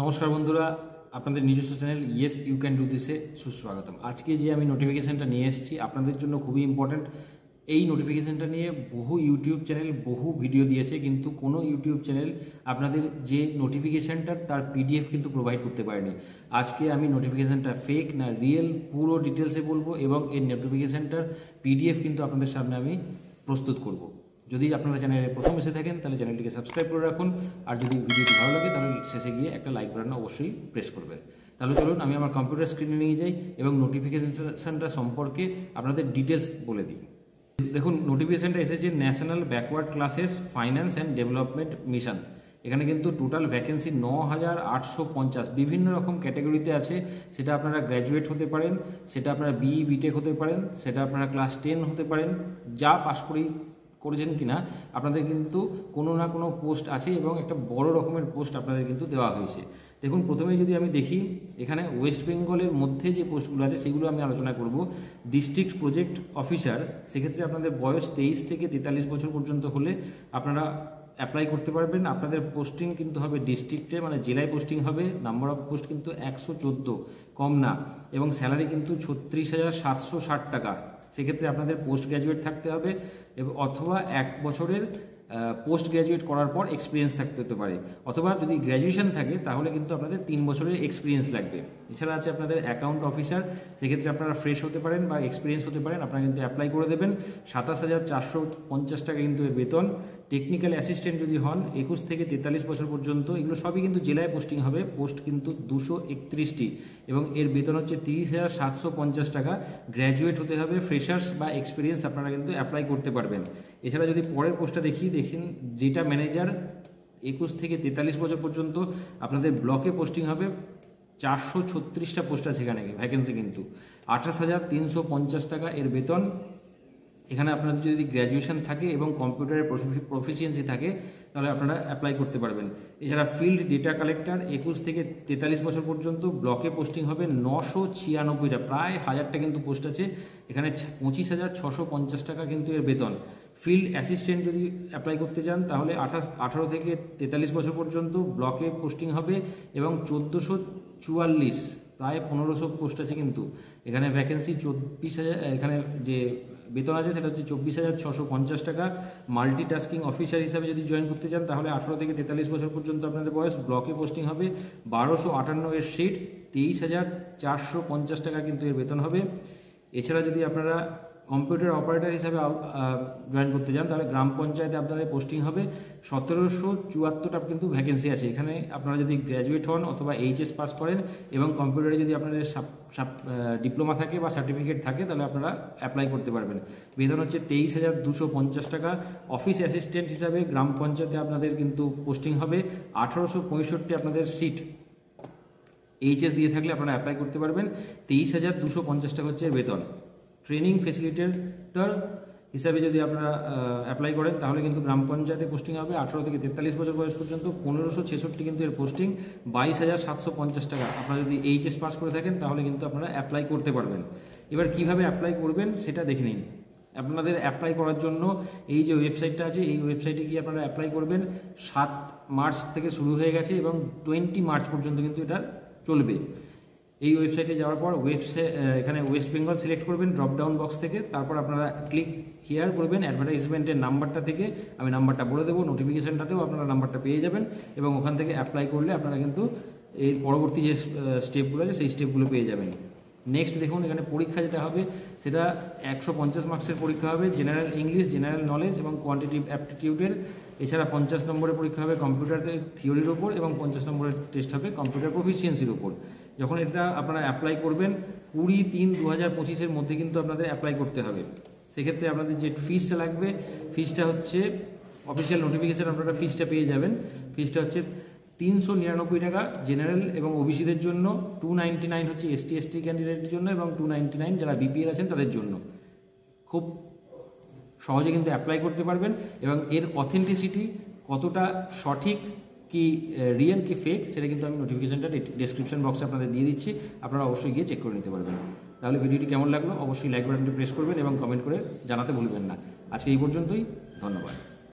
নমস্কার বন্ধুরা, আপনাদের নিজস্ব channel yes you can do দিসে সুস্বাগতম। আজকে যে আমি নোটিফিকেশানটা নিয়ে এসেছি আপনাদের জন্য খুবই ইম্পর্ট্যান্ট। এই নোটিফিকেশানটা নিয়ে বহু ইউটিউব চ্যানেল বহু ভিডিও দিয়েছে, কিন্তু কোনো ইউটিউব চ্যানেল আপনাদের যে নোটিফিকেশানটার তার পিডিএফ কিন্তু প্রোভাইড করতে পারেনি। আজকে আমি নোটিফিকেশানটা ফেক না রিয়েল পুরো ডিটেলসে বলবো, এবং এই নোটিফিকেশানটার পিডিএফ কিন্তু আপনাদের সামনে আমি প্রস্তুত করব। যদি আপনারা চ্যানেলে প্রথম এসে থাকেন তাহলে চ্যানেলটিকে সাবস্ক্রাইব করে রাখুন, আর যদি ভিডিওটি ভালো লাগে তাহলে শেষে গিয়ে একটা লাইক বাটন অবশ্যই প্রেস করবেন। তাহলে চলুন আমি আমার কম্পিউটার স্ক্রিনে নিয়ে যাই এবং নোটিফিকেশনটা সম্পর্কে আপনাদের ডিটেলস বলে দিই। দেখুন, নোটিফিকেশনটা এসেছে national backward classes finance and development mission. এখানে কিন্তু টোটাল ভ্যাকেন্সি ৯,৮৫০ বিভিন্ন রকম ক্যাটাগরিতে আছে। সেটা আপনারা গ্র্যাজুয়েট হতে পারেন, সেটা আপনারা বিই বিটেক হতে পারেন, সেটা আপনারা ক্লাস 10 হতে পারেন, যা পাস করেছেন কিনা আপনাদের কিন্তু কোনো না কোনো পোস্ট আছে, এবং একটা বড় রকমের পোস্ট আপনাদের কিন্তু দেওয়া হয়েছে। দেখুন, প্রথমেই যদি আমি দেখি, এখানে ওয়েস্ট বেঙ্গলের মধ্যে যে পোস্টগুলো আছে সেগুলো আমি আলোচনা করব। ডিস্ট্রিক্ট প্রজেক্ট অফিসার, সেক্ষেত্রে আপনাদের বয়স 23 থেকে 43 বছর পর্যন্ত হলে আপনারা অ্যাপ্লাই করতে পারবেন। আপনাদের পোস্টিং কিন্তু হবে ডিস্ট্রিক্টে, মানে জেলায় পোস্টিং হবে। নাম্বার অফ পোস্ট কিন্তু 114, কম না, এবং স্যালারি কিন্তু 36,760 টাকা। সেক্ষেত্রে আপনাদের পোস্ট গ্র্যাজুয়েট থাকতে হবে, অথবা 1 বছরের পোস্ট গ্র্যাজুয়েট করার পর এক্সপিরিয়েন্স থাকতে হতে পারে, অথবা যদি গ্র্যাজুয়েশন থাকে তাহলে কিন্তু আপনাদের 3 বছরের এক্সপিরিয়েন্স লাগবে। এছাড়া আছে আপনাদের অ্যাকাউন্ট অফিসার, সেক্ষেত্রে আপনারা ফ্রেশ হতে পারেন বা এক্সপিরিয়েন্স হতে পারেন, আপনারা কিন্তু অ্যাপ্লাই করে দেবেন। 27,450 টাকা কিন্তু এর বেতন। টেকনিক্যাল অ্যাসিস্ট্যান্ট যদি হন 21 থেকে 43 বছর পর্যন্ত, এগুলো সবই কিন্তু জেলায় পোস্টিং হবে। পোস্ট কিন্তু 231টি, এবং এর বেতন হচ্ছে 30,750 টাকা। গ্র্যাজুয়েট হতে হবে, ফ্রেশার্স বা এক্সপিরিয়েন্স আপনারা কিন্তু অ্যাপ্লাই করতে পারবেন। এছাড়া যদি পরের পোস্টটা দেখেন ডেটা ম্যানেজার 21 থেকে 43 বছর পর্যন্ত আপনাদের ব্লকে পোস্টিং হবে। 436টা পোস্ট আছে এখানে ভ্যাকেন্সি, কিন্তু 28,350 টাকা এর বেতন। এখানে আপনাদের যদি গ্র্যাজুয়েশন থাকে এবং কম্পিউটারের প্রফিসিয়েন্সি থাকে তাহলে আপনারা অ্যাপ্লাই করতে পারবেন। এছাড়া ফিল্ড ডেটা কালেক্টর 21 থেকে 43 বছর পর্যন্ত ব্লকে পোস্টিং হবে 996টা, প্রায় 1000টা কিন্তু পোস্ট আছে এখানে। 25,650 টাকা কিন্তু এর বেতন। ফিল্ড অ্যাসিস্ট্যান্ট যদি অ্যাপ্লাই করতে চান তাহলে 18 থেকে 43 বছর পর্যন্ত ব্লকে পোস্টিং হবে, এবং 1444, প্রায় 1500 পোস্ট আছে কিন্তু এখানে ভ্যাকেন্সি। 24,000 এখানে যে বেতন আছে সেটা হচ্ছে 24,650 টাকা। মাল্টিটাস্কিং অফিসার হিসাবে যদি জয়েন করতে চান তাহলে 18 থেকে 43 বছর পর্যন্ত আপনাদের বয়স। ব্লকে পোস্টিং হবে 1258 এর সিট, 23,450 টাকা কিন্তু এর বেতন হবে। এছাড়া যদি আপনারা কম্পিউটার অপারেটর হিসাবে জয়েন করতে চান তাহলে গ্রাম পঞ্চায়েতে আপনাদের পোস্টিং হবে। 1774টা কিন্তু ভ্যাকেন্সি আছে এখানে। আপনারা যদি গ্র্যাজুয়েট হন অথবা এইচএস পাস করেন, এবং কম্পিউটারে যদি আপনাদের ডিপ্লোমা থাকে বা সার্টিফিকেট থাকে তাহলে আপনারা অ্যাপ্লাই করতে পারবেন। বেতন হচ্ছে 23,250 টাকা। অফিস অ্যাসিস্ট্যান্ট হিসাবে গ্রাম পঞ্চায়েতে আপনাদের কিন্তু পোস্টিং হবে। 1865 আপনাদের সিট। এইচএস দিয়ে থাকলে আপনারা অ্যাপ্লাই করতে পারবেন। 23,250 টাকা হচ্ছে বেতন। ট্রেনিং ফেসিলিটেটর হিসাবে যদি আপনারা অ্যাপ্লাই করেন তাহলে কিন্তু গ্রাম পঞ্চায়েতে পোস্টিং হবে। 18 থেকে 43 বছর বয়স পর্যন্ত 1566 কিন্তু এর পোস্টিং। 22,750 টাকা। আপনারা যদি এইচএস পাস করে থাকেন তাহলে কিন্তু আপনারা অ্যাপ্লাই করতে পারবেন। এবার কিভাবে অ্যাপ্লাই করবেন সেটা দেখে নিন। আপনাদের অ্যাপ্লাই করার জন্য এই যে ওয়েবসাইটটা আছে, এই ওয়েবসাইটে গিয়ে আপনারা অ্যাপ্লাই করবেন। 7 মার্চ থেকে শুরু হয়ে গেছে এবং 20 মার্চ পর্যন্ত কিন্তু এটা চলবে। এই ওয়েবসাইটে যাওয়ার পর এখানে ওয়েস্ট বেঙ্গল সিলেক্ট করবেন ড্রপ ডাউন বক্স থেকে। তারপর আপনারা ক্লিক হিয়ার করবেন অ্যাডভার্টাইজমেন্টের নাম্বারটা থেকে। আমি নাম্বারটা বলে দেবো, নোটিফিকেশানটাতেও আপনারা নাম্বারটা পেয়ে যাবেন, এবং ওখান থেকে অ্যাপ্লাই করলে আপনারা কিন্তু এর পরবর্তী যে স্টেপগুলো আছে সেই স্টেপগুলো পেয়ে যাবেন। নেক্সট দেখুন, এখানে পরীক্ষা যেটা হবে সেটা 150 মার্কসের পরীক্ষা হবে। জেনারেল ইংলিশ, জেনারেল নলেজ এবং কোয়ান্টিটিভ অ্যাপটিটিউডের। এছাড়া 50 নম্বরের পরীক্ষা হবে কম্পিউটারের থিওরির ওপর, এবং 50 নম্বরের টেস্ট হবে কম্পিউটার প্রফিসিয়েন্সির ওপর। যখন এটা আপনারা অ্যাপ্লাই করবেন 20/3/2025 মধ্যে কিন্তু আপনাদের অ্যাপ্লাই করতে হবে। সেক্ষেত্রে আপনাদের যে ফিসটা লাগবে, ফিসটা হচ্ছে অফিসিয়াল নোটিফিকেশান আপনারা ফিসটা পেয়ে যাবেন। ফিসটা হচ্ছে 399 টাকা জেনারেল এবং ওবিসিদের জন্য, 299 হচ্ছে ST/ST ক্যান্ডিডেটের জন্য, এবং 299 যারা বিপিএল আছেন তাদের জন্য। খুব সহজে কিন্তু অ্যাপ্লাই করতে পারবেন, এবং এর অথেন্টিসিটি কতটা সঠিক কি রিয়েল কি ফেক সেটা কিন্তু আমি নোটিফিকেশানটা ডেসক্রিপশন বক্সে আপনাদের দিয়ে দিচ্ছি। আপনারা অবশ্যই গিয়ে চেক করে নিতে পারবেন। তাহলে ভিডিওটি কেমন লাগলো অবশ্যই লাইক বাটনটি প্রেস করবেন এবং কমেন্ট করে জানাতে ভুলবেন না। আজকে এই পর্যন্তই, ধন্যবাদ।